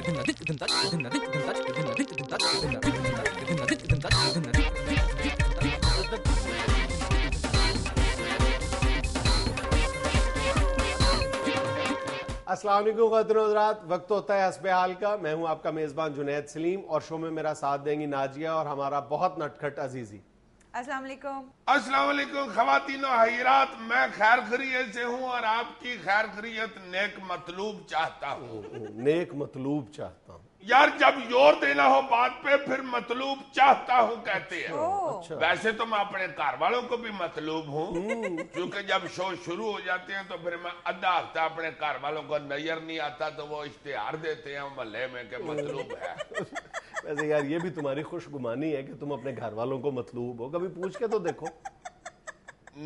السلام علیکم خاتون حضرات، وقت ہوتا ہے حسب حال کا. میں ہوں آپ کا میزبان جنید سلیم اور شو میں میرا ساتھ دیں گی ناجیہ اور ہمارا بہت نٹکھٹ عزیزی. السلام علیکم. السلام علیکم خواتین و حضرات، میں خیر خیریت سے ہوں اور آپ کی خیر خیریت نیک مطلوب چاہتا ہوں. نیک مطلوب چاہتا ہوں. یار جب زور دینا ہو بات پہ پھر مطلوب چاہتا ہوں کہتے ہیں. ویسے تو میں اپنے گھر والوں کو بھی مطلوب ہوں، کیونکہ جب شو شروع ہو جاتے ہیں تو پھر میں آدھا ہفتہ اپنے گھر والوں کو نظر نہیں آتا تو وہ اشتہار دیتے ہیں محلے میں کہ مطلوب ہے. ویسے یار یہ بھی تمہاری خوش گمانی ہے کہ تم اپنے گھر والوں کو مطلوب ہو. کبھی پوچھ کے تو دیکھو.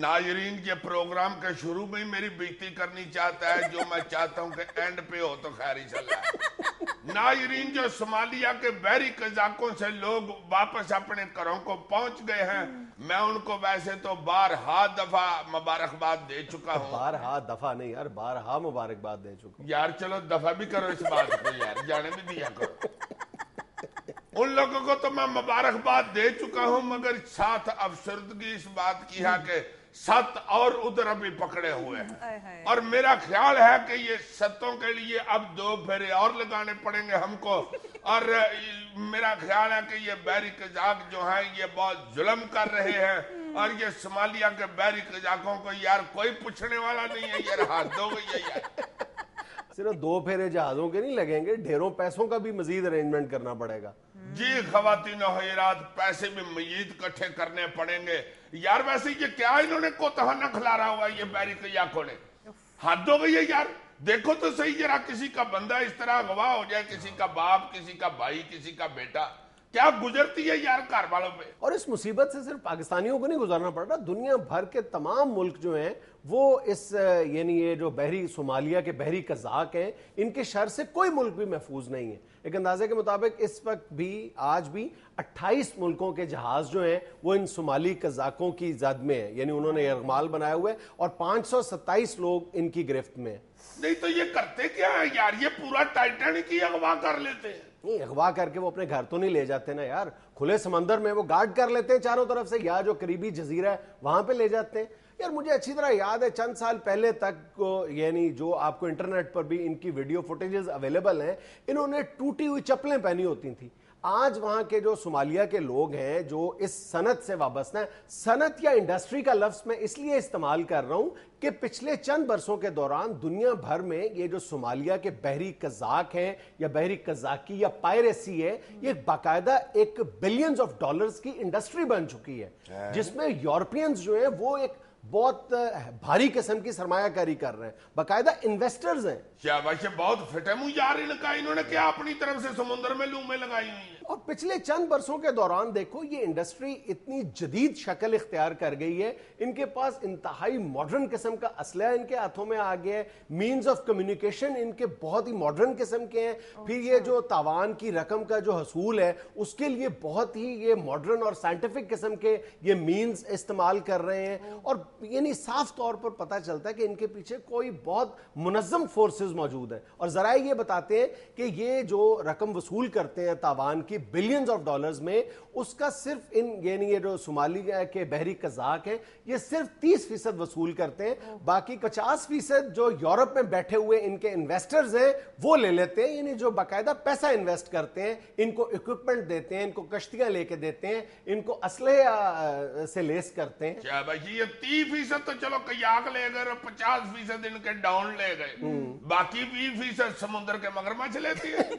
ناظرین کے پروگرام کے شروع میں ہی میری بیعزتی کرنی چاہتا ہے، جو میں چاہتا ہوں کہ اینڈ پہ ہو تو خیر ہی چل رہا ہے. ناظرین، جو صومالیہ کے بحری قزاقوں سے لوگ واپس اپنے گھروں کو پہنچ گئے ہیں، میں ان کو ویسے تو بارہا دفعہ مبارکباد دے چکا ہوں. بارہا دفعہ نہیں یار، بارہا مبارکباد دے چکا ہوں. یار چلو دفعہ بھی کرو اس بات کو، یار جانے بھی دیا کرو. ان لوگوں کو تو میں مبارکباد دے چکا ہوں، مگر ساتھ افسردگی اس بات کی ہے کہ 7 اور ادھر ابھی پکڑے ہوئے ہیں، اور میرا خیال ہے کہ یہ 7 کے لیے اب 2 پھیرے اور لگانے پڑیں گے ہم کو. اور میرا خیال ہے کہ یہ بحری قزاق جو ہیں یہ بہت ظلم کر رہے ہیں، اور یہ صومالیہ کے بحری قزاقوں کو یار کوئی پوچھنے والا نہیں ہے. یار حد ہو گئی ہے یار. صرف 2 پھیرے جہازوں کے نہیں لگیں گے، ڈھیروں پیسوں کا بھی مزید ارینجمنٹ کرنا پڑے گا. جی خواتین و حضرات، پیسے بھی مزید اکٹھے کرنے پڑیں گے. یار ویسے یہ کیا انہوں نے کوتاہانہ کھلارا ہوا ہے یہ بحری قزاقوں نے؟ حد ہو گئی ہے یار. دیکھو تو صحیح ذرا، کسی کا بندہ اس طرح اغوا ہو جائے، کسی کا باپ، کسی کا بھائی، کسی کا بیٹا، کیا گزرتی ہے یار گھر والوں پہ. اور اس مصیبت سے صرف پاکستانیوں کو نہیں گزارنا پڑ رہا، دنیا بھر کے تمام ملک جو ہیں وہ اس یعنی یہ جو بحری صومالیہ کے بحری قزاق ہیں ان کے شر سے کوئی ملک بھی محفوظ نہیں ہے. ایک اندازے کے مطابق اس وقت بھی آج بھی 28 ملکوں کے جہاز جو ہیں وہ ان صومالی قزاقوں کی زد میں ہیں، یعنی انہوں نے یرغمال بنائے ہوئے اور 527 لوگ ان کی گرفت میں ہیں. نہیں تو یہ کرتے کیا ہے یار؟ یہ پورا ٹائٹینک ہی اغوا کر لیتے ہیں. نہیں، اغوا کر کے وہ اپنے گھر تو نہیں لے جاتے نا یار، کھلے سمندر میں وہ گارڈ کر لیتے ہیں چاروں طرف سے، یا جو قریبی جزیرہ ہے وہاں پہ لے جاتے ہیں. یار مجھے اچھی طرح یاد ہے چند سال پہلے تک یعنی جو آپ کو انٹرنیٹ پر بھی ان کی ویڈیو فوٹیجز اویلیبل ہیں، انہوں نے ٹوٹی ہوئی چپلیں پہنی ہوتی تھیں. آج وہاں کے جو صومالیہ کے لوگ ہیں جو اس صنعت سے وابستہ ہیں، صنعت یا انڈسٹری کا لفظ میں اس لیے استعمال کر رہا ہوں کہ پچھلے چند برسوں کے دوران دنیا بھر میں یہ جو صومالیہ کے بحری قزاق ہیں یا بحری قزاقی یا پائریسی ہے، یہ باقاعدہ ایک بلینز آف ڈالرز کی انڈسٹری بن چکی ہے، جس میں یورپینز جو ہیں وہ ایک بہت بھاری قسم کی سرمایہ کاری کر رہے ہیں، باقاعدہ انویسٹرز ہیں. کیا ویسے بہت فٹے منہ یار انہوں نے کیا اپنی طرف سے سمندر میں لومیں لگائی ہوئی ہیں. اور پچھلے چند برسوں کے دوران دیکھو یہ انڈسٹری اتنی جدید شکل اختیار کر گئی ہے، ان کے پاس انتہائی ماڈرن قسم کا اسلحہ ان کے ہاتھوں میں آ گیا ہے، مینز آف کمیونیکیشن ان کے بہت ہی ماڈرن قسم کے ہیں. پھر یہ جو تاوان کی رقم کا جو حصول ہے اس کے لیے بہت ہی یہ ماڈرن اور سائنٹیفک قسم کے یہ مینز استعمال کر رہے ہیں. اور یعنی صاف طور پر پتہ چلتا ہے کہ ان کے پیچھے کوئی بہت منظم فورسز موجود ہیں. اور ذرائع یہ بتاتے ہیں کہ یہ جو رقم وصول کرتے ہیں تاوان کی بلینز آف ڈالرز میں، اس کا صرف ان یعنی یہ جو صومالیہ کے بحری قزاق ہیں یہ صرف 30% وصول کرتے ہیں، باقی 50% جو یورپ میں بیٹھے ہوئے ان کے انویسٹرز ہیں وہ لے لیتے ہیں، یعنی جو باقاعدہ پیسہ انویسٹ کرتے ہیں، ان کو اکوپمنٹ دیتے ہیں، ان کو کشتیاں لے کے دیتے ہیں، ان کو اسلحے سے لیس کرتے ہیں. کیا بھائی یہ 30% تو چلو قیاق لے گئے اور 50% ان کے ڈاؤن لے گئے، باقی 20% سمندر کے مگرمچھ لیتی ہے.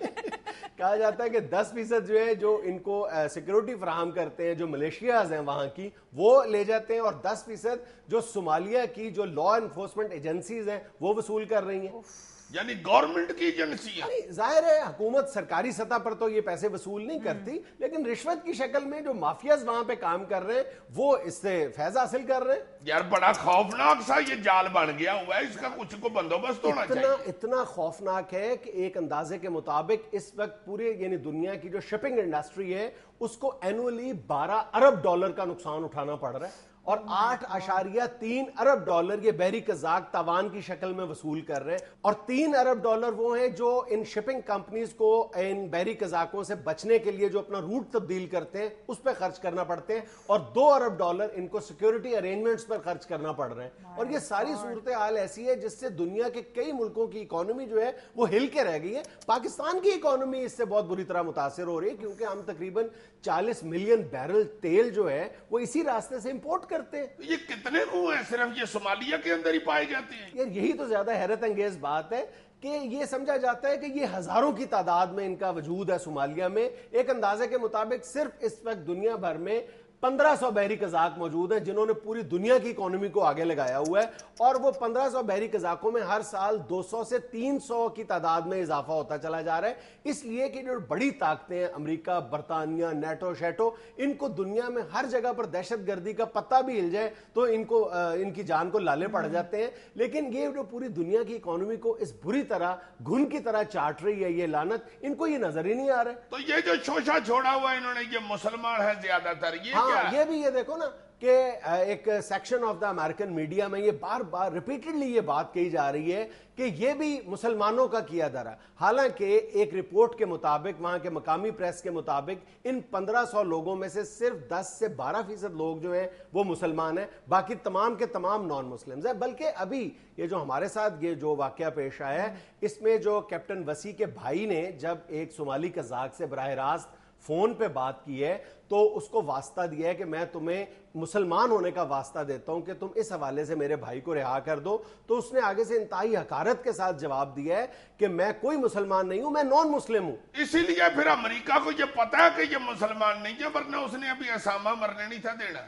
کہا جاتا ہے کہ 10% جو ہے جو ان کو سیکیورٹی فراہم کرتے ہیں جو ملیشیاز ہیں وہاں کی وہ لے جاتے ہیں، اور 10% جو صومالیہ کی جو لا انفورسمنٹ ایجنسیز ہیں وہ وصول کر رہی ہیں. یعنی گورنمنٹ کی ایجنسی ہے. ظاہر ہے حکومت سرکاری سطح پر تو یہ پیسے وصول نہیں کرتی، لیکن رشوت کی شکل میں جو مافیاز وہاں پہ کام کر رہے ہیں وہ اس سے فیض حاصل کر رہے ہیں. یار بڑا خوفناک سا یہ جال بن گیا ہوا ہے، اس کا کچھ کو بندوبست ہونا چاہیے. اتنا خوفناک ہے کہ ایک اندازے کے مطابق اس وقت پورے یعنی دنیا کی جو شپنگ انڈسٹری ہے اس کو اینولی $12 ارب کا نقصان اٹھانا پڑ رہا ہے. اور 8.3 ارب ڈالر یہ بحری قزاق تاوان کی شکل میں وصول کر رہے ہیں، اور 3 ارب ڈالر وہ ہیں جو ان شپنگ کمپنیز کو ان بحری قزاقوں سے بچنے کے لیے جو اپنا روٹ تبدیل کرتے ہیں اس پہ خرچ کرنا پڑتے ہیں، اور 2 ارب ڈالر ان کو سیکیورٹی ارینجمنٹس پر خرچ کرنا پڑ رہے ہیں. اور یہ ساری صورتحال ایسی ہے جس سے دنیا کے کئی ملکوں کی اکانومی جو ہے وہ ہل کے رہ گئی ہے. پاکستان کی اکانومی اس سے بہت بری طرح متاثر ہو رہی ہے کیونکہ ہم تقریباً 40 ملین بیرل تیل جو ہے وہ اسی راستے سے امپورٹ کرتے ہیں. یہ کتنے کنویں ہیں صرف یہ صومالیہ کے اندر ہی پائے جاتے ہیں؟ یار یہی تو زیادہ حیرت انگیز بات ہے کہ یہ سمجھا جاتا ہے کہ یہ ہزاروں کی تعداد میں ان کا وجود ہے صومالیہ میں. ایک اندازے کے مطابق صرف اس وقت دنیا بھر میں 1500 بحری قزاق موجود ہیں جنہوں نے پوری دنیا کی اکانومی کو آگے لگایا ہوا ہے, اور وہ 1500 بحری قزاقوں میں ہر سال 200 سے 300 کی تعداد میں اضافہ ہوتا چلا جا رہا ہے, اس لیے کہ جو بڑی طاقتیں ہیں امریکہ, برطانیہ, نیٹو شیٹو, ان کو دنیا میں ہر جگہ پر دہشت گردی کا پتہ بھی ہل جائے تو ان کی جان کو لالے پڑ جاتے ہیں. لیکن یہ جو پوری دنیا کی اکانومی کو اس بری طرح گھن کی طرح چاٹ رہی ہے یہ لعنت, ان کو یہ نظر ہی نہیں آ رہا ہے. تو یہ جو شوشہ چھوڑا ہوا انہوں نے, یہ مسلمان ہے زیادہ تر, یہ ہاں کیا ہے؟ یہ بھی یہ دیکھو نا کہ ایک section of the American media میں یہ بار بار ریپیٹڈلی یہ بات کہی جا رہی ہے کہ یہ بھی مسلمانوں کا کیا درا. حالانکہ ایک رپورٹ کے مطابق, وہاں کے مقامی پریس کے مطابق, ان 1500 لوگوں میں سے صرف 10 سے 12% لوگ جو ہیں وہ مسلمان ہیں, باقی تمام کے تمام نان مسلمز ہیں. بلکہ ابھی یہ جو ہمارے ساتھ یہ جو واقعہ پیش آیا ہے, اس میں جو کیپٹن وسیع کے بھائی نے جب ایک صومالی قزاق سے براہ راست فون پہ بات کی ہے تو اس کو واسطہ دیا ہے کہ میں تمہیں مسلمان ہونے کا واسطہ دیتا ہوں کہ تم اس حوالے سے میرے بھائی کو رہا کر دو, تو اس نے آگے سے انتہائی حقارت کے ساتھ جواب دیا ہے کہ میں کوئی مسلمان نہیں ہوں, میں نان مسلم ہوں. اسی لیے پھر امریکہ کو یہ پتا ہے کہ یہ مسلمان نہیں ہے, ورنہ اس نے ابھی اسامہ مرنے نہیں تھا دینا,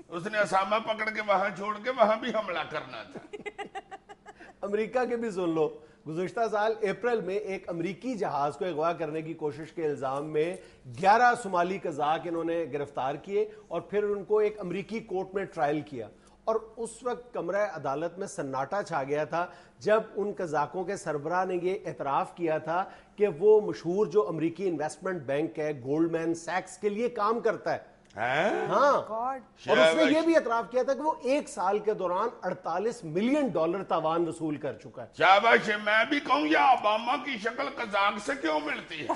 اس نے اسامہ پکڑ کے وہاں چھوڑ کے وہاں بھی حملہ کرنا تھا. امریکہ کے بھی سن لو, گزشتہ سال اپریل میں ایک امریکی جہاز کو اغوا کرنے کی کوشش کے الزام میں 11 صومالی قزاق انہوں نے گرفتار کیے اور پھر ان کو ایک امریکی کورٹ میں ٹرائل کیا, اور اس وقت کمرہ عدالت میں سناٹا چھا گیا تھا جب ان قزاقوں کے سربراہ نے یہ اعتراف کیا تھا کہ وہ مشہور جو امریکی انویسٹمنٹ بینک ہے گولڈمین سیکس کے لیے کام کرتا ہے. ہاں, اور اس نے یہ بھی اعتراف کیا تھا کہ وہ 1 سال کے دوران $48 ملین تاوان وصول کر چکا ہے. شاباش, میں بھی کہوں یا اوباما کی شکل قزاق سے کیوں ملتی ہے؟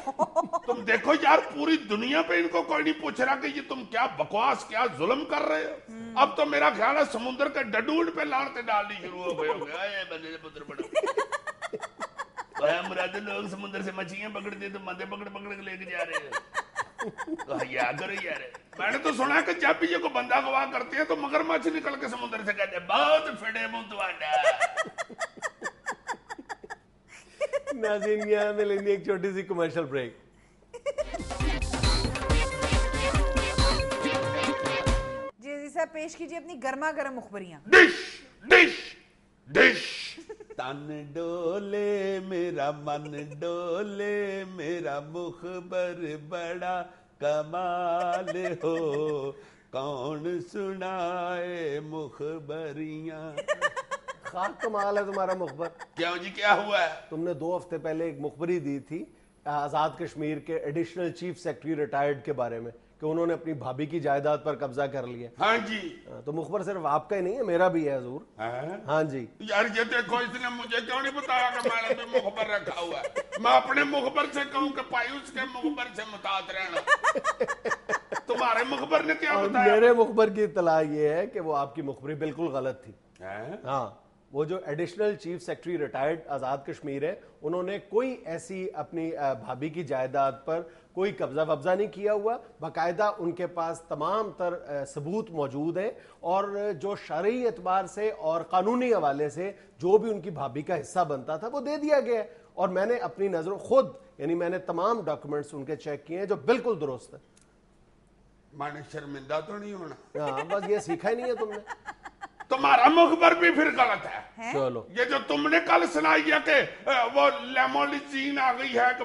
تم دیکھو یار, پوری دنیا پہ ان کو کوئی نہیں پوچھ رہا کہ یہ تم کیا بکواس, کیا ظلم کر رہے ہو. اب تو میرا خیال ہے سمندر کے ڈڈوڈ پہ لانتے ڈالنی شروع ہو گئے ہو گئے. اے بندے پتر بڑا مراد, لوگ سمندر سے مچھلیاں پکڑتے تو مندے پکڑ پکڑ کے لے کے جا رہے ہیں. میں نے تو سنا کہ جب بھی یہ کو بندہ گواہ کرتے ہیں تو مگرمچھ نکل کے سمندر سے کہتے ہیں بہت فڑے متواڈا. ناظرین یہاں میں لیں گے ایک چھوٹی سی کمرشل بریک. جی صاحب پیش کیجئے اپنی گرما گرم مخبریاں. Dish dish dish. تن ڈولے میرا من ڈولے میرا مخبر بڑا کمال ہو, کون سنائے مخبریاں. خاک کمال ہے تمہارا مخبر. کیا جی کیا ہوا ہے؟ تم نے 2 ہفتے پہلے ایک مخبری دی تھی آزاد کشمیر کے ایڈیشنل چیف سیکرٹری ریٹائرڈ کے بارے میں کہ انہوں نے اپنی بھابھی کی جائیداد پر قبضہ کر لیا. ہاں جی, تو مخبر صرف آپ کا ہی نہیں ہے, میرا بھی ہے حضور. ہاں جی یار یہ دیکھو, اس نے مجھے کیوں نہیں بتایا کہ میں نے بھی مخبر رکھا ہوا ہے. میں اپنے مخبر سے کہوں کہ پایوس کے مخبر سے متعلق رہنا. تمہارے مخبر نے کیا بتایا؟ میرے مخبر کی اطلاع یہ ہے کہ وہ آپ کی مخبری بالکل غلط تھی. ہاں, وہ جو additional chief secretary retired Azad Kashmir ہے, انہوں نے کوئی ایسی اپنی بھابھی کی جائیداد پر کوئی قبضہ وبضہ نہیں کیا ہوا. باقاعدہ ان کے پاس تمام تر ثبوت موجود ہیں, اور جو شرعی اعتبار سے اور قانونی حوالے سے جو بھی ان کی بھابھی کا حصہ بنتا تھا وہ دے دیا گیا ہے. اور میں نے اپنی نظروں خود, یعنی میں نے تمام ڈاکومنٹس ان کے چیک کیے ہیں جو بالکل درست ہے. میں نے شرمندہ تو نہیں ہونا؟ ہاں, بس یہ سیکھا ہی نہیں ہے تم نے. تمہارا مخبر بھی پھر غلط ہے. چلو, یہ جو تم نے کل سنائی ہے کہ وہ لیمولیزین آ گئی ہے کہ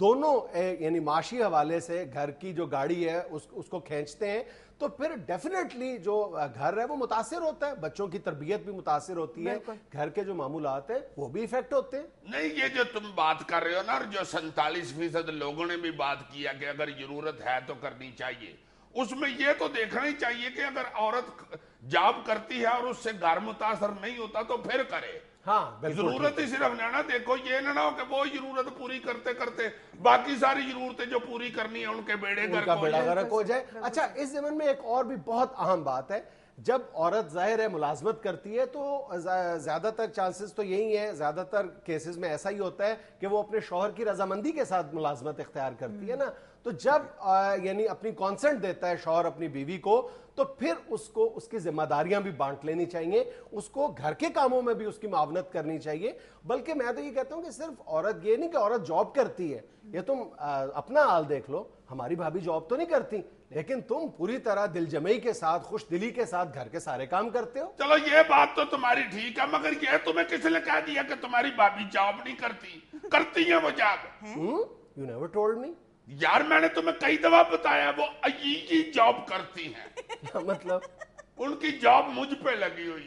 دونوں یعنی معاشی حوالے سے گھر کی جو گاڑی ہے اس کو کھینچتے ہیں تو پھر ڈیفینیٹلی جو گھر ہے وہ متاثر ہوتا ہے, بچوں کی تربیت بھی متاثر ہوتی ہے, گھر کے جو معمولات ہیں وہ بھی ایفیکٹ ہوتے ہیں. نہیں, یہ جو تم بات کر رہے ہو نا, اور جو 47% لوگوں نے بھی بات کیا کہ اگر ضرورت ہے تو کرنی چاہیے, اس میں یہ تو دیکھنا ہی چاہیے کہ اگر عورت جاب کرتی ہے اور اس سے گھر متاثر نہیں ہوتا تو پھر کرے. ہاں ضرورت ہی صرف نہ دیکھو, یہ نہ ہو کہ وہ ضرورت پوری کرتے کرتے باقی ساری ضرورتیں جو پوری کرنی ہے ان کے بیڑے غرق ہو جائے. اچھا, اس زمین میں ایک اور بھی بہت اہم بات ہے, جب عورت ظاہر ہے ملازمت کرتی ہے تو زیادہ تر چانسز تو یہی ہیں, زیادہ تر کیسز میں ایسا ہی ہوتا ہے کہ وہ اپنے شوہر کی رضامندی کے ساتھ ملازمت اختیار کرتی ہے نا, تو جب یعنی اپنی کانسنٹ دیتا ہے شوہر اپنی بیوی کو تو پھر اس کو اس کی ذمہ داریاں بھی بانٹ لینی چاہیے, اس کو گھر کے کاموں میں بھی اس کی معاونت کرنی چاہیے. بلکہ میں تو یہ کہتا ہوں کہ صرف عورت, یہ نہیں کہ عورت جاب کرتی ہے, یہ تم اپنا حال دیکھ لو, ہماری بھابھی جاب تو نہیں کرتی لیکن تم پوری طرح دل جمعی کے ساتھ, خوش دلی کے ساتھ گھر کے سارے کام کرتے ہو. چلو یہ بات تو تمہاری ٹھیک ہے, مگر یہ تمہیں کس نے کہہ دیا کہ تمہاری بھابھی جاب نہیں کرتی؟ کرتی ہیں وہ job. You never told me. یار میں نے تمہیں کئی دفعہ بتایا وہ کی جاب کرتی ہیں. کیا مطلب؟ ان کی جاب مجھ پہ لگی ہوئی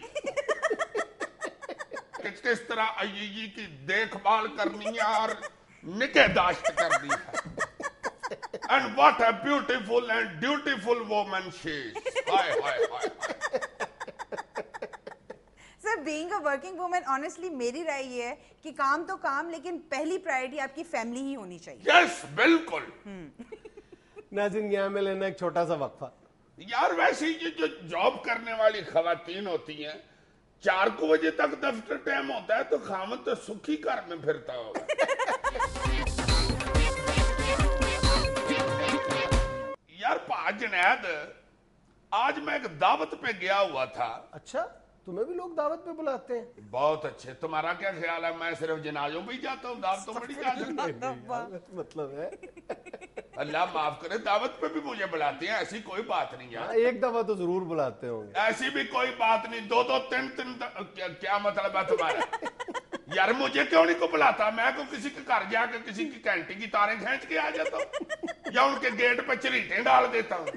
کہ کس طرح کی دیکھ بھال کرنی ہے اور نگہداشت کرنی ہے. And what a beautiful and dutiful woman she is. ہائے ہائے ہائے. Sir, being a working woman honestly میری رائے یہ ہے کہ کام تو کام, لیکن پہلی پرائرٹی آپ کی فیملی ہی ہونی چاہیے. یس, بالکل. ناظرین, یہاں میں لینا ایک چھوٹا سا وقفہ. یار ویسے یہ جو جاب کرنے والی خواتین ہوتی ہیں 4 بجے تک دفتر ٹائم ہوتا ہے تو خامد تو سکھی گھر میں پھرتا ہوگا. یار پا جنید, آج میں ایک دعوت پہ گیا ہوا تھا. اچھا, تمہیں بھی لوگ دعوت پہ بلاتے ہیں؟ بہت اچھے. تمہارا کیا خیال ہے میں صرف جنازوں پہ ہی جاتا ہوں, دعوتوں میں نہیں جاتا؟ مطلب ہے اللہ معاف کرے, دعوت پہ بھی مجھے بلاتے ہیں, ایسی کوئی بات نہیں یار. ایک دفعہ تو ضرور بلاتے ہوں گے. ایسی بھی کوئی بات نہیں, 2 3 کیا مطلب ہے تمہارا؟ یار مجھے کیوں نہیں کو بلاتا؟ میں کو کسی کے گھر جا کے کسی کی کینٹی کی تاریں کھینچ کے آ جاتا ہوں, یا ان کے گیٹ پہ چریٹیں ڈال دیتا ہوں,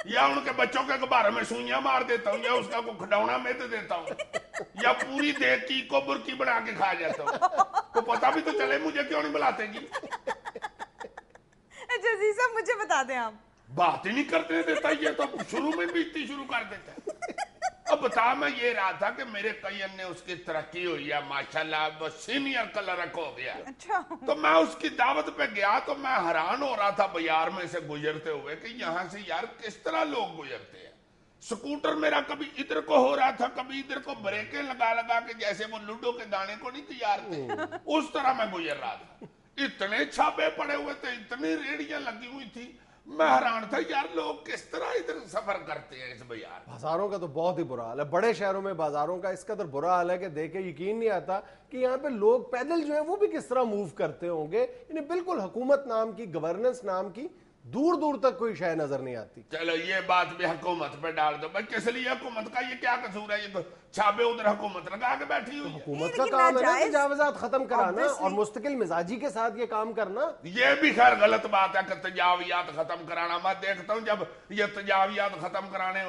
یا ان کے بچوں کے غبارے میں سوئیاں مار دیتا ہوں, یا اس کا کو کھڈونا میں دے دیتا ہوں, یا پوری دیکھ کی کو برکی بنا کے کھا جاتا ہوں. تو پتہ بھی تو چلے مجھے کیوں نہیں بلاتے گی. اچھا عزیز صاحب, مجھے بتا دیں, آپ بات ہی نہیں کرتے دیتا, یہ تو شروع میں بھی اتنی شروع کر دیتا ہے. اب بتا, میں یہ رہا تھا کہ میرے قین نے اس کی ترقی ہوئی ہے ماشاءاللہ, وہ سینئر کلرک ہو گیا. اچھا, تو میں اس کی دعوت پہ گیا تو میں حیران ہو رہا تھا بازار میں سے گزرتے ہوئے کہ یہاں سے یار کس طرح لوگ گزرتے ہیں. سکوٹر میرا کبھی ادھر کو ہو رہا تھا, کبھی ادھر کو بریکیں لگا لگا کے جیسے وہ لوڈو کے دانے کو نہیں تیار تھے, اس طرح میں گزر رہا تھا. اتنے چھاپے پڑے ہوئے تھے, اتنی ریڑیاں لگی ہوئی تھی, میں حیران تھا یار لوگ کس طرح ادھر سفر کرتے ہیں اس بازار. بازاروں کا تو بہت ہی برا حال ہے, بڑے شہروں میں بازاروں کا اس قدر برا حال ہے کہ دیکھ کے یقین نہیں آتا کہ یہاں پہ لوگ پیدل جو ہیں وہ بھی کس طرح موو کرتے ہوں گے. یعنی بالکل حکومت نام کی, گورننس نام کی دور دور تک کوئی شے نظر نہیں آتی. چلو یہ بات بھی حکومت پہ ڈال دو بھائی, کس لیے حکومت کا یہ کیا قصور ہے؟ یہ تو چھاپے ادھر حکومت لگا کے بیٹھی ہوئی ہے. حکومت کا کام ہے نا تجاوزات ختم کرانا اور مستقل مزاجی کے ساتھ یہ کام کرنا. یہ بھی خیر غلط بات ہے کہ تجاوزات ختم کرانا. میں دیکھتا ہوں جب یہ تجاوزات ختم کرانے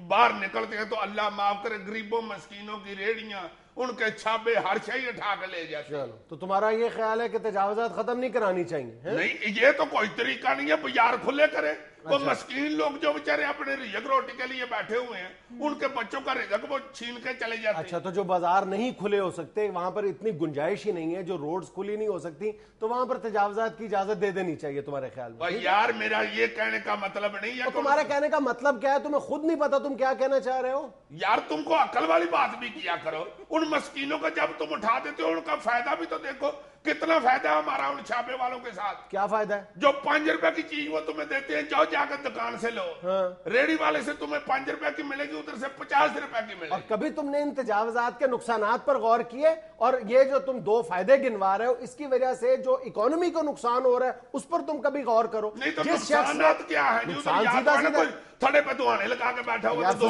باہر نکلتے ہیں تو اللہ معاف کرے غریبوں مسکینوں کی ریڑیاں, ان کے چھاپے ہر شئی اٹھا کے لے جاتے. چلو, تو تمہارا یہ خیال ہے کہ تجاوزات ختم نہیں کرانی چاہیے؟ نہیں, یہ تو کوئی طریقہ نہیں ہے, بازار کھلے کرے. وہ مسکین لوگ جو بیچارے اپنے رزق روٹی کے لیے بیٹھے ہوئے ہیں, ان کے بچوں کا رزق وہ چھین کے چلے جاتے ہیں. اچھا, تو جو بازار نہیں کھلے ہو سکتے, وہاں پر اتنی گنجائش ہی نہیں ہے, جو روڈز کھلی نہیں ہو سکتی, تو وہاں پر تجاوزات کی اجازت دے دینی چاہیے تمہارے خیال میں؟ یار میرا یہ کہنے کا مطلب نہیں ہے. تمہارا کہنے کا مطلب کیا ہے؟ تمہیں خود نہیں پتا تم کیا کہنا چاہ رہے ہو. یار تم کو عقل والی بات بھی کیا کرو. ان مسکینوں کا جب تم اٹھا دیتے ہو ان کا فائدہ بھی تو دیکھو. کتنا فائدہ ہے ہمارا ان چھاپے والوں کے ساتھ. کیا فائدہ ہے؟ جو 5 روپے کی چیز وہ تمہیں دیتے ہیں, جاؤ جا کر دکان سے لو. ریڑی والے سے تمہیں 5 روپے کی ملے گی, ادھر سے 50 روپے کی ملے گی. اور کبھی تم نے ان تجاوزات کے نقصانات پر غور کیے؟ اور یہ جو تم 2 فائدے گنوا رہے ہو, اس کی وجہ سے جو اکانومی کو نقصان ہو رہا ہے اس پر تم کبھی غور کرو. نہیں تو نقصانات کیا ہے؟ نقصان سیدھا سیدھا تھڑے پہ دعانے لگا کے بیٹھا ہوا تو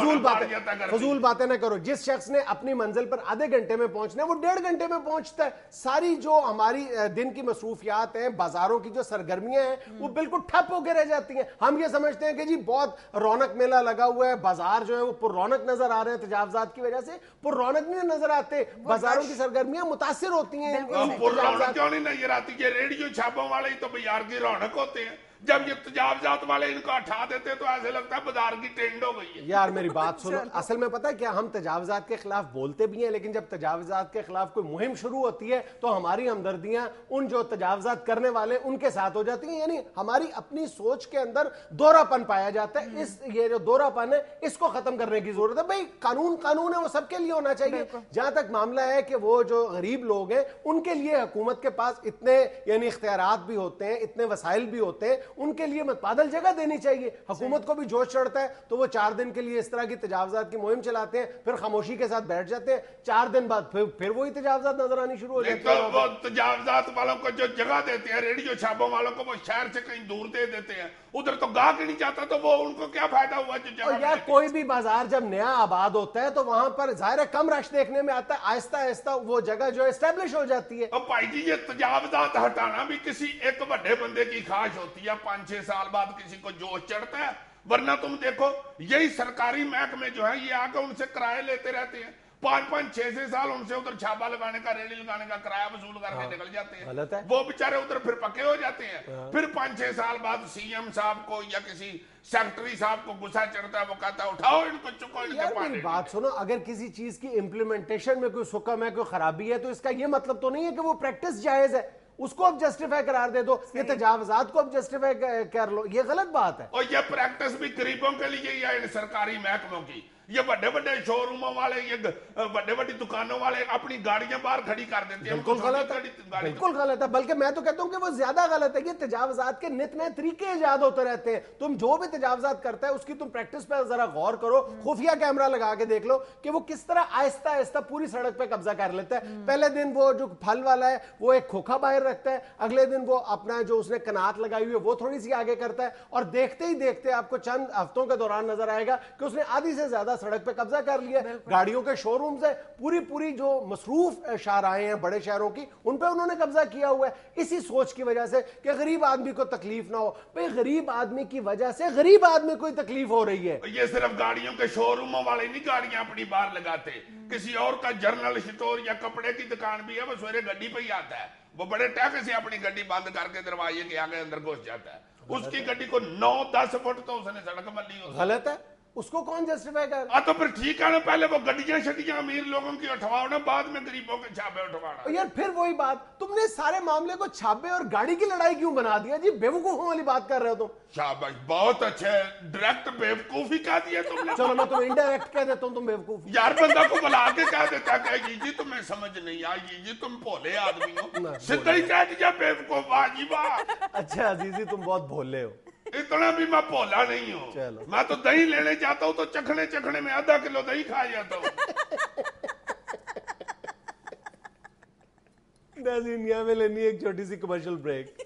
فضول باتیں نہ کرو. جس شخص نے اپنی منزل پر آدھے گھنٹے میں پہنچنا ہے وہ 1.5 گھنٹے میں پہنچتا ہے. ساری جو ہماری دن کی مصروفیات ہیں, بازاروں کی جو سرگرمیاں ہیں, وہ بالکل ٹھپ ہو کے رہ جاتی ہیں. ہم یہ سمجھتے ہیں کہ جی بہت رونق میلہ لگا ہوا ہے, بازار جو ہے وہ پر رونق نظر آ رہے ہیں, تجاوزات کی وجہ سے پر رونق نہیں نظر آتے, بازاروں کی سرگرمیاں متاثر ہوتی ہیں. پر رونق کیوں نہیں نظر آتی؟ یہ ریڈیو چھاپوں والے ہی تو بازار کی رونق ہوتے ہیں. جب یہ تجاوزات والے ان کو اٹھا دیتے تو ایسے لگتا ہے بازار کی ٹرینڈ ہو گئی ہے. یار میری بات سنو, اصل میں پتہ ہے کیا, ہم تجاوزات کے خلاف بولتے بھی ہیں, لیکن جب تجاوزات کے خلاف کوئی مہم شروع ہوتی ہے تو ہماری ہمدردیاں ان جو تجاوزات کرنے والے ان کے ساتھ ہو جاتی ہیں. یعنی ہماری اپنی سوچ کے اندر دوہرا پن پایا جاتا ہے. یہ جو دوہرا پن ہے اس کو ختم کرنے کی ضرورت ہے. بھائی قانون ہے, وہ سب کے لیے ہونا چاہیے. جہاں تک معاملہ ہے کہ وہ جو غریب لوگ ہیں ان کے لیے حکومت کے پاس اتنے یعنی اختیارات بھی ہوتے ہیں, اتنے وسائل بھی ہوتے ہیں, ان کے لیے متبادل جگہ دینی چاہیے. حکومت کو بھی جوش چڑھتا ہے تو وہ 4 دن کے لیے اس طرح کی تجاوزات کی مہم چلاتے ہیں, پھر خاموشی کے ساتھ بیٹھ جاتے ہیں. 4 دن بعد پھر وہی تجاوزات نظر آنی شروع ہو جاتی ہیں. وہ تجاوزات والوں کو جو جگہ دیتے ہیں, ریڈیو چھاپوں والوں کو وہ شہر سے کہیں دور دے دیتے ہیں, ادھر تو گاہک نہیں جاتا, تو وہ ان کو کیا فائدہ ہوا جو جگہ. یار کوئی بھی بازار جب نیا آباد ہوتا ہے تو وہاں پر ظاہر ہے کم رش دیکھنے میں آتا ہے, آہستہ آہستہ وہ جگہ جو اسٹیبلش ہو جاتی ہے. بھائی جی یہ تجاوزات ہٹانا بھی کسی ایک بڑے بندے کی خواہش ہوتی ہے, 5-6 سال بعد کسی کو جوش چڑھتا ہے. ورنہ تم دیکھو یہی سرکاری محکمے جو ہیں یہ آ کے ان سے کرائے لیتے رہتے ہیں, 5-6 سال ان سے ادھر چھاپا لگانے کا, ریڑھی لگانے کا کرایہ وصول کر کے نکل جاتے ہیں. وہ بیچارے ادھر پھر پکے ہو جاتے ہیں. پھر 5-6 سال بعد سی ایم صاحب کو یا کسی سیکٹری صاحب کو غصہ چڑھتا ہے, وہ کہتا ہے اٹھاؤ ان کو, چکو ان کے پاس. بات سنو, اگر کسی چیز کی امپلیمنٹیشن میں کوئی سکم ہے, کوئی خرابی ہے, تو اس کا یہ مطلب تو نہیں ہے کہ وہ پریکٹس جائز ہے, اس کو اب جسٹیفائی قرار دے دو. یہ تجاوزات کو اب جسٹیفائی کر لو, یہ غلط بات ہے. اور یہ پریکٹس بھی غریبوں کے لیے یا ان سرکاری محکموں کی. یہ بڑے بڑے شو روموں والے, یہ بڑے بڑی دکانوں والے اپنی گاڑیاں باہر کھڑی کر دیتے ہیں. بالکل غلط ہے, بالکل غلط ہے. بلکہ میں تو کہتا ہوں کہ وہ زیادہ غلط ہے. یہ تجاوزات کے نت نئے طریقے ایجاد ہوتے رہتے ہیں. تم جو بھی تجاوزات کرتا ہے اس کی تم پریکٹس پہ ذرا غور کرو, خفیہ کیمرہ لگا کے دیکھ لو کہ وہ کس طرح آہستہ آہستہ پوری سڑک پہ قبضہ کر لیتا ہے. پہلے دن وہ جو پھل والا ہے وہ ایک کھوکھا باہر رکھتا ہے, اگلے دن وہ اپنا جو اس نے کنات لگائی ہوئی ہے وہ تھوڑی سی آگے کرتا ہے, اور دیکھتے ہی دیکھتے آپ کو چند ہفتوں کے دوران نظر آئے گا کہ اس نے آدھی سے زیادہ سڑک پہ قبضہ کر لیا. گاڑیوں کے شو رومز ہیں, پوری جو مصروف شاہراہیں ہیں بڑے شہروں کی, ان پہ انہوں نے قبضہ کیا ہوا ہے. اسی سوچ کی وجہ سے کہ غریب آدمی کو تکلیف نہ ہو. بھئی غریب آدمی کی وجہ سے غریب آدمی کو تکلیف ہو رہی ہے. یہ صرف گاڑیوں کے شو روموں والے نہیں گاڑیاں اپنی باہر لگاتے, کسی اور کا جرنل اسٹور یا کپڑے کی دکان بھی ہے, وہ سویرے گڈی پہ ہی آتا ہے, وہ بڑے ٹیک سے اپنی گڈی بند کر کے دروازے کے آگے اندر گھس جاتا ہے. اس کی گڈی کو 9-10 فٹ تو اس نے سڑک پر لی ہوتی. غلط ہے, اس کو کون جسٹیفائی کر. تو پھر ٹھیک ہے نا, پہلے وہ گڈیاں شڈیاں امیر لوگوں کی اٹھواؤ نا, بعد میں غریبوں کے چھاپے اٹھوانا. یار پھر وہی بات, تم نے سارے معاملے کو چھاپے اور گاڑی کی لڑائی کیوں بنا دیا جی؟ بیوقوفوں والی بات کر رہے ہو تم. شاباش, بہت اچھے, ڈائریکٹ بیوقوفی کہہ دیا تم نے. چلو میں تمہیں انڈائریکٹ کہہ دیتا ہوں, تم بیوقوف. یار بندہ کو بلا کے کہہ دیتا کہ جی تمہیں سمجھ نہیں آئی, جی تم بھولے آدمی ہو, سیدھا ہی کہہ دیا بیوقوف. واہ جی واہ. اچھا عزیزی تم بہت بھولے ہو. اتنا بھی میں بھولا نہیں ہوں. میں تو دہی لینے جاتا ہوں تو چکھنے میں آدھا کلو دہی کھا جاتا ہوں. ناظرین یہاں میں لینی ایک چھوٹی سی کمرشل بریک.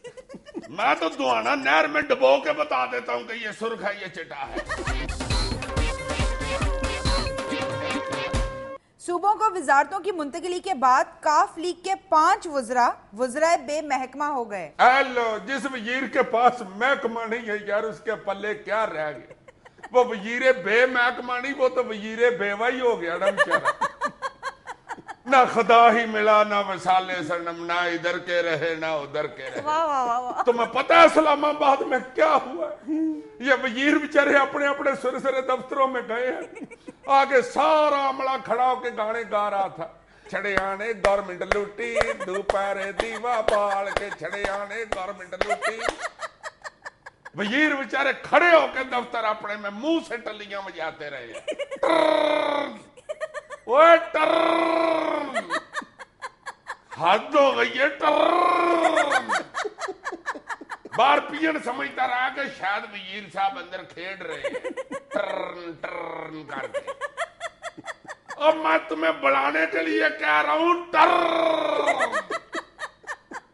میں تو دعانا نہر میں ڈبو کے بتا دیتا ہوں کہ یہ سرخ ہے, یہ چٹا ہے. صوبوں کو وزارتوں کی منتقلی کے بعد کاف لیگ کے 5 وزراء بے محکمہ ہو گئے. ہیلو, جس وزیر کے پاس محکمہ نہیں ہے یار, اس کے پلے کیا رہ گیا؟ وہ وزیر بے محکمہ نہیں, وہ تو وزیر بیوہ ہی ہو گیا نا بیچارہ. نہ خدا ہی ملا, نہ وسالے سنم, نہ ادھر کے رہے نہ ادھر کے رہے. تمہیں پتہ ہے اسلام آباد میں کیا ہوا ہے؟ یہ وزیر بیچارے اپنے اپنے سرسرے دفتروں میں گئے ہیں, آگے سارا عملہ کھڑا ہو کے گانے گا رہا تھا. چھڑے آنے گورنمنٹ لوٹی, دوپہرے دیوا پال کے چھڑے آنے گورنمنٹ لوٹی. وزیر بیچارے کھڑے ہو کے دفتر اپنے میں منہ سے ٹلیاں بجاتے رہے. اوے ٹرن, حد ہو گئی ہے ٹرن. بار پین سمجھتا رہا کہ شاید وزیر صاحب اندر کھیڑ رہے ہیں, ٹرن ٹرن کر کے. اب میں تمہیں بلانے کے لیے کہہ رہا ہوں ٹرن.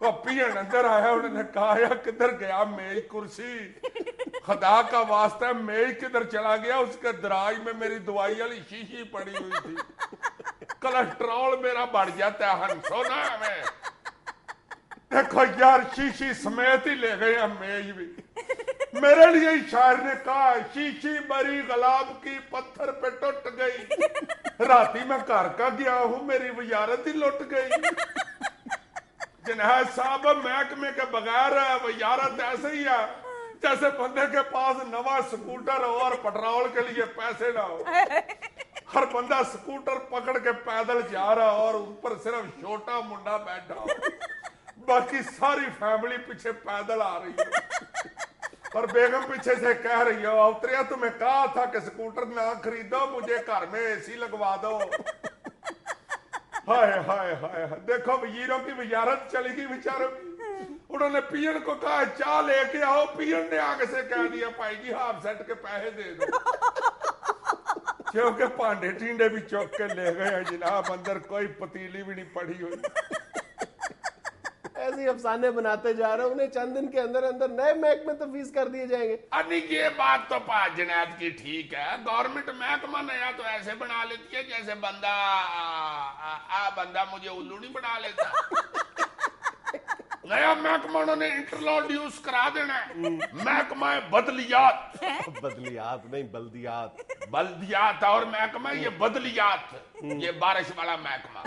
وہ پین اندر آیا, انہوں نے کہا یا کدھر گیا میری کرسی, خدا کا واسطہ میں کدھر چلا گیا, اس کے دراج میں میری دوائی والی شیشی پڑی ہوئی تھی, کولسٹرول میرا بڑھ جاتا ہے ہنسو نا ہمیں. دیکھو یار شیشی سمیت ہی لے گئے ہم میز بھی. میرے لیے شاعر نے کہا شیشی بری گلاب کی پتھر پہ ٹوٹ گئی, راتی میں گھر کا گیا ہوں میری وزارت ہی لٹ گئی. جناب صاحب محکمے کے بغیر وزارت ایسے ہی ہے جیسے بندے کے پاس نواں سکوٹر ہو اور پٹرول کے لیے پیسے نہ ہو. ہر بندہ سکوٹر پکڑ کے پیدل جا رہا اور اوپر صرف چھوٹا منڈا بیٹھا ہو, باقی ساری فیملی پیچھے پیدل آ رہی ہے اور بیگم پیچھے سے کہہ رہی ہو اتریا تمہیں کہا تھا کہ سکوٹر نہ خریدو, مجھے گھر میں اے سی لگوا دو. ہائے ہائے ہائے, دیکھو وزیروں کی وزارت چلی گئی بیچاروں کی. انہوں نے پی این کو کہا چاہ لے کے آؤ, پی این نے آگے سے کہہ دیا بھائی جی ہاف سیٹ کے پیسے دے دو, کیونکہ پانڈے ٹینڈے بھی چوک کے لے گئے ہیں جناب, اندر کوئی پتیلی بھی نہیں پڑی ہوئی. ایسے افسانے بناتے جا رہے ہیں, انہیں چند دن کے اندر اندر نئے محکمے تفویض کر دیے جائیں گے. نہیں یہ بات تو پاک جنید کی ٹھیک ہے, گورنمنٹ محکمہ نیا تو ایسے بنا لیتی ہے جیسے بندہ مجھے الو نہیں بنا لیتا. نیا محکمہ انہوں نے انٹرلوڈیوس کرا دینا ہے, محکمہ بدلیات. بدلیات نہیں بلدیات. بلدیات اور محکمہ یہ بدلیات, یہ بارش والا محکمہ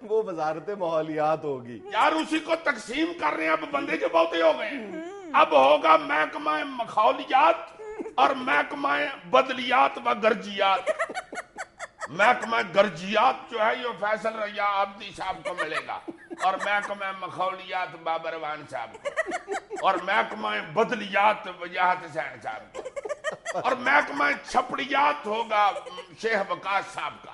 وہ وزارت ماحولیات ہوگی. یار اسی کو تقسیم کر رہے ہیں, اب بندے جو بہتے ہو گئے ہیں. اب ہوگا محکمہ ماحولیات اور محکمہ بدلیات و گرجیات. محکمہ گرجیات جو ہے یہ فیصل ریا عبدی صاحب کو ملے گا, اور محکمہ ماحولیات بابر روان صاحب کو, اور محکمہ بدلیات وجاہت حسین صاحب کو, اور محکمہ چھپڑیات ہوگا شیخ وقاص صاحب کا.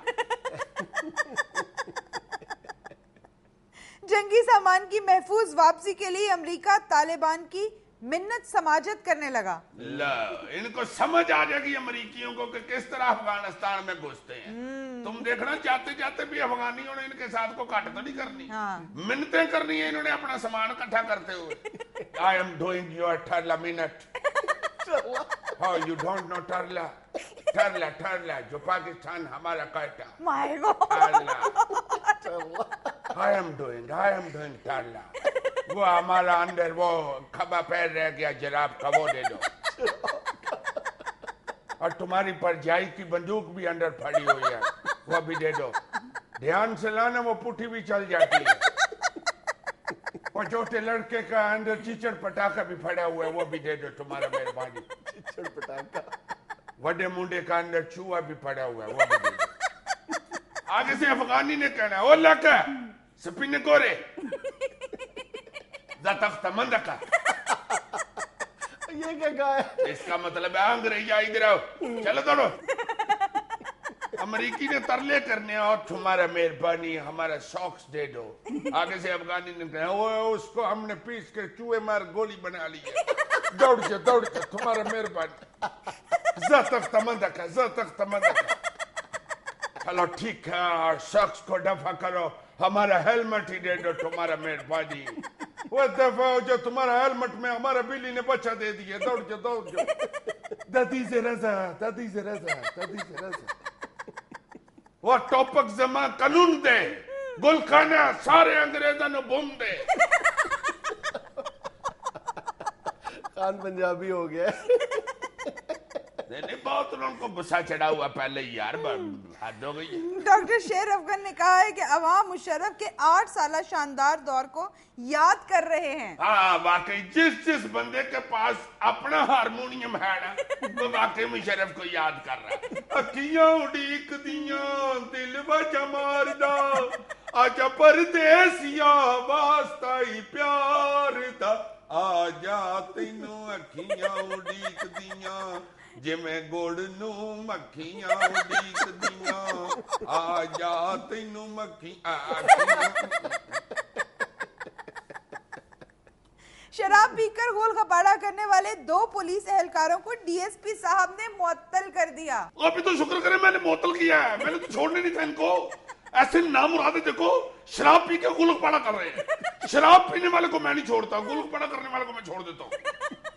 جنگی سامان کی محفوظ واپسی کے لیے امریکہ طالبان کی منت سماجت کرنے لگا. ان کو سمجھ آ جائے گی امریکیوں کو کہ کس طرح افغانستان میں گھستے ہیں. تم دیکھنا جاتے جاتے بھی افغانیوں نے ان کے ساتھ کو کٹ تو نہیں کرنی, منتیں کرنی ہیں انہوں نے اپنا سامان اکٹھا کرتے ہوئے. I am doing your Tarla minute. Oh, you don't know Tarla? Tarla, جو پاکستان ہمارا کہتا. My God. I am doing Tarla. وہ ہمارا اندر وہ کھبا پیر رہ گیا جراب کا, وہ دے دو. اور تمہاری پرجائی کی بندوق بھی اندر پھڑی ہوئی ہے, وہ بھی دے دو. دھیان سے لانا, وہ پٹھی بھی چل جاتی ہے. وہ چھوٹے لڑکے کا اندر چیچڑ پٹاخہ بھی پھڑا ہوا ہے, وہ بھی دے دو تمہارا مہربانی. چیچڑ پٹاخہ. وڈے منڈے کا اندر چوہا بھی پڑا ہوا ہے, وہ بھی دے دو. آگے سے افغانی نے کہنا ہے او لکا سپین کورے دا تخت مندکا. یہ کیا کہا ہے؟ اس کا مطلب ہے انگریزی ادھر آؤ, چلو دوڑو. امریکی نے ترلے کرنے اور تمہارا مہربانی ہمارا ساکس دے دو. آگے سے افغانی نے کہا اس کو ہم نے پیس کے چوہے مار گولی بنا لی ہے, دوڑ کے تمہارا مہربانی. ز تخت مندکا. چلو ٹھیک ہے, اور شخص کو دفع کرو, ہمارا ہیلمٹ ہی دے دو تمہارا مہربانی. وہ دفع جو تمہارا ہیلمٹ میں ہمارا بلی نے بچہ دے دیا, دوڑ جو. دادی سے رضا. وہ ٹوپک زمان قانون دے, گل خانہ سارے انگریزوں نے بوم دے. خان پنجابی ہو گیا. نہیں بہت ان کو غصہ چڑھا ہوا پہلے ہی یار, حد ہو گئی. ڈاکٹر شیر افغان نے کہا ہے کہ عوام مشرف کے 8 سالہ شاندار دور کو یاد کر رہے ہیں. ہاں واقعی جس بندے کے پاس اپنا ہارمونیم ہے نا, وہ واقعی مشرف کو یاد کر رہا ہے. اکھیاں اڑیک دیاں دل وجہ ماردا, آجا پردیسیاں واسطہ ہی پیار دا, آجا تینوں اکھیاں اڑیک دیاں جویں گڑ نو مکھیاں اڑیک دیاں, آجا تینوں شراب پی کر غول غبارہ کرنے والے 2 پولیس اہلکاروں کو ڈی ایس پی صاحب نے معطل کر دیا. ابھی تو شکر کریں میں نے معطل کیا ہے, میں نے تو چھوڑنے نہیں تھا ان کو. ایسے نامرادے دیکھو شراب پی کے غول غبارہ کر رہے ہیں. شراب پینے والے کو میں نہیں چھوڑتا, غول غبارہ کرنے والے کو میں چھوڑ دیتا ہوں.